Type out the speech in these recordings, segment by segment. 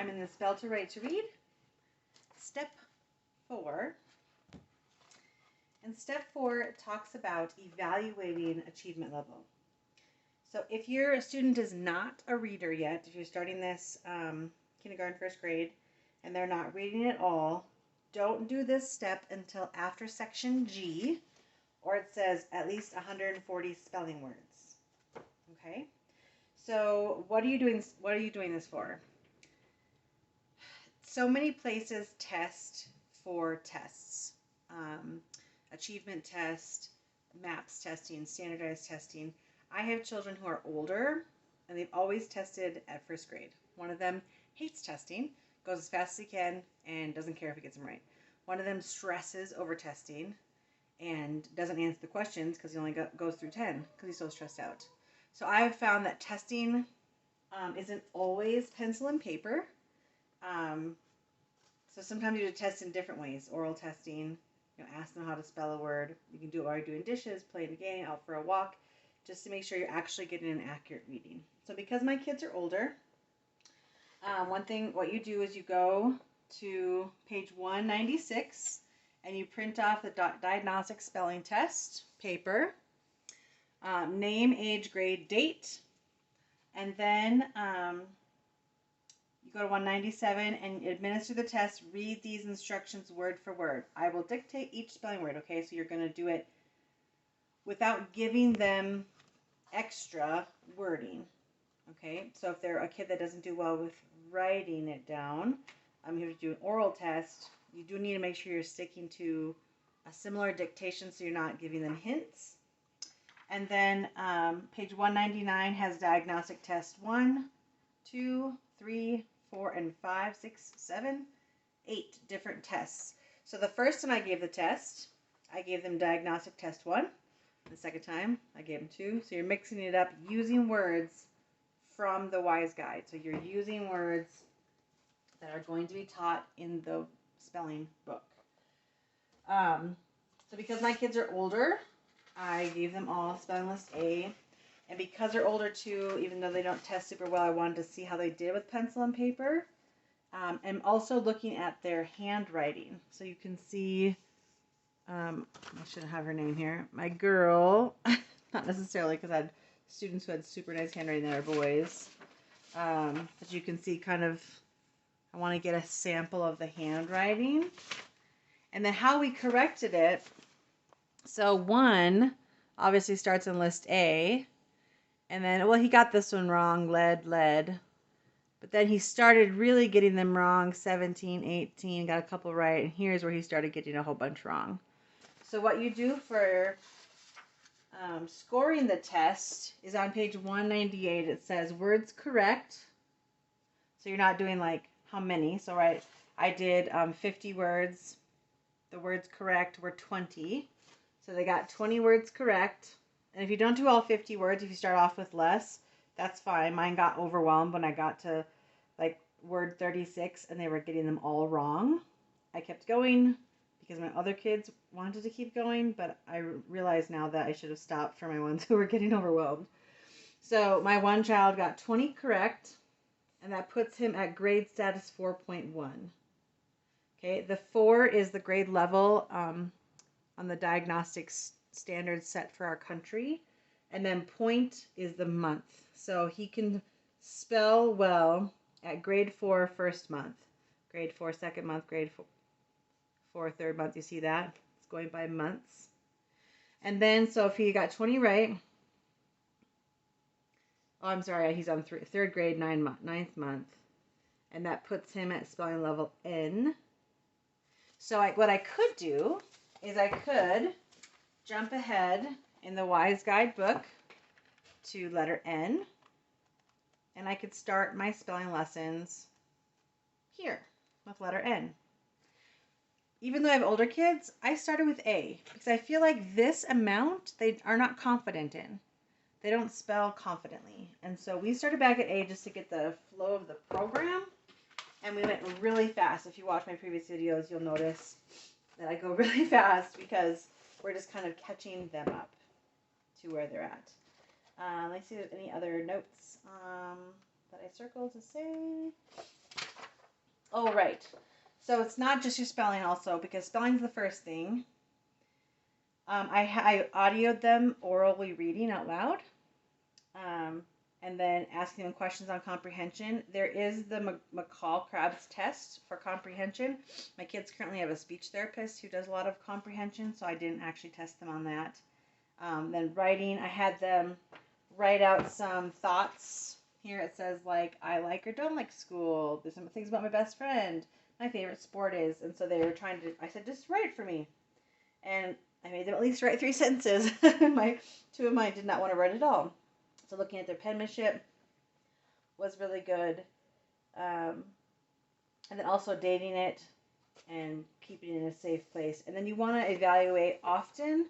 I'm in the Spell to Write to Read, step 4. And step 4 talks about evaluating achievement level. So if your student is not a reader yet, if you're starting this kindergarten, first grade, and they're not reading at all, don't do this step until after section G, or it says at least 140 spelling words. Okay? So what are you doing this for? So many places test for tests. Achievement test, MAPS testing, standardized testing. I have children who are older, and they've always tested at first grade. One of them hates testing, goes as fast as he can, and doesn't care if he gets them right. One of them stresses over testing and doesn't answer the questions because he only goes through 10 because he's so stressed out. So I have found that testing isn't always pencil and paper. So sometimes you do test in different ways. Oral testing, ask them how to spell a word. You can do it while you're doing dishes, playing a game, out for a walk, just to make sure you're actually getting an accurate reading. So because my kids are older, what you do is you go to page 196 and you print off the diagnostic spelling test paper, name, age, grade, date, and then you go to 197 and administer the test. Read these instructions word for word. I will dictate each spelling word, okay? So you're going to do it without giving them extra wording, okay? So if they're a kid that doesn't do well with writing it down, I'm here to do an oral test. You do need to make sure you're sticking to a similar dictation so you're not giving them hints. And then page 199 has diagnostic test 1, 2, 3, 4, and 5, 6, 7, 8 different tests. So the first time I gave the test, I gave them diagnostic test 1. The second time, I gave them 2. So you're mixing it up using words from the WISE Guide. So you're using words that are going to be taught in the spelling book. So because my kids are older, I gave them all spelling list A. And because they're older too, even though they don't test super well, I wanted to see how they did with pencil and paper. And also looking at their handwriting. So you can see, I shouldn't have her name here. My girl, not necessarily because I had students who had super nice handwriting that are boys. But you can see kind of, I want to get a sample of the handwriting. And then how we corrected it. So 1 obviously starts in list A. And then, well, he got this one wrong, lead. But then he started really getting them wrong, 17, 18, got a couple right. And here's where he started getting a whole bunch wrong. So what you do for scoring the test is on page 198. It says words correct. So you're not doing like how many. So I did 50 words. The words correct were 20. So they got 20 words correct. And if you don't do all 50 words, if you start off with less, that's fine. Mine got overwhelmed when I got to like word 36 and they were getting them all wrong. I kept going because my other kids wanted to keep going, but I realize now that I should have stopped for my ones who were getting overwhelmed. So my one child got 20 correct, and that puts him at grade status 4.1. Okay, the 4 is the grade level on the diagnostics standards set for our country, and then point is the month. So he can spell well at grade 4 first month, grade 4 second month, grade 4 third month. You see that? It's going by months. And then, so if he got 20 right, oh, I'm sorry, he's on third grade, 9th month, and that puts him at spelling level N. So what I could do is I could jump ahead in the WISE Guide book to letter N, and I could start my spelling lessons here with letter N. Even though I have older kids, I started with A because I feel like this amount they are not confident in. They don't spell confidently. And so we started back at A just to get the flow of the program, and we went really fast. If you watch my previous videos, you'll notice that I go really fast because we're just kind of catching them up to where they're at. Let's see if there's any other notes that I circled to say. Oh, right. So it's not just your spelling also, because spelling's the first thing. I audioed them orally reading out loud, and then asking them questions on comprehension. There is the McCall-Krabs test for comprehension. My kids currently have a speech therapist who does a lot of comprehension, so I didn't actually test them on that. Then writing, I had them write out some thoughts. Here it says, like, I like or don't like school. There's some things about my best friend. My favorite sport is. And so they were trying to, I said, just write it for me. And I made them at least write 3 sentences. Two of mine did not want to write at all. So looking at their penmanship was really good. And then also dating it and keeping it in a safe place. And then you want to evaluate often.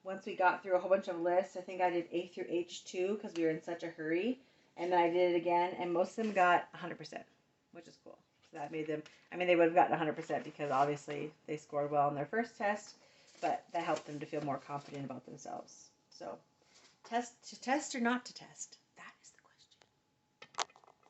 Once we got through a whole bunch of lists, I think I did A through H2 because we were in such a hurry. And then I did it again, and most of them got 100%, which is cool. So that made them, I mean, they would have gotten 100% because obviously they scored well on their first test, but that helped them to feel more confident about themselves. So, to test or not to test?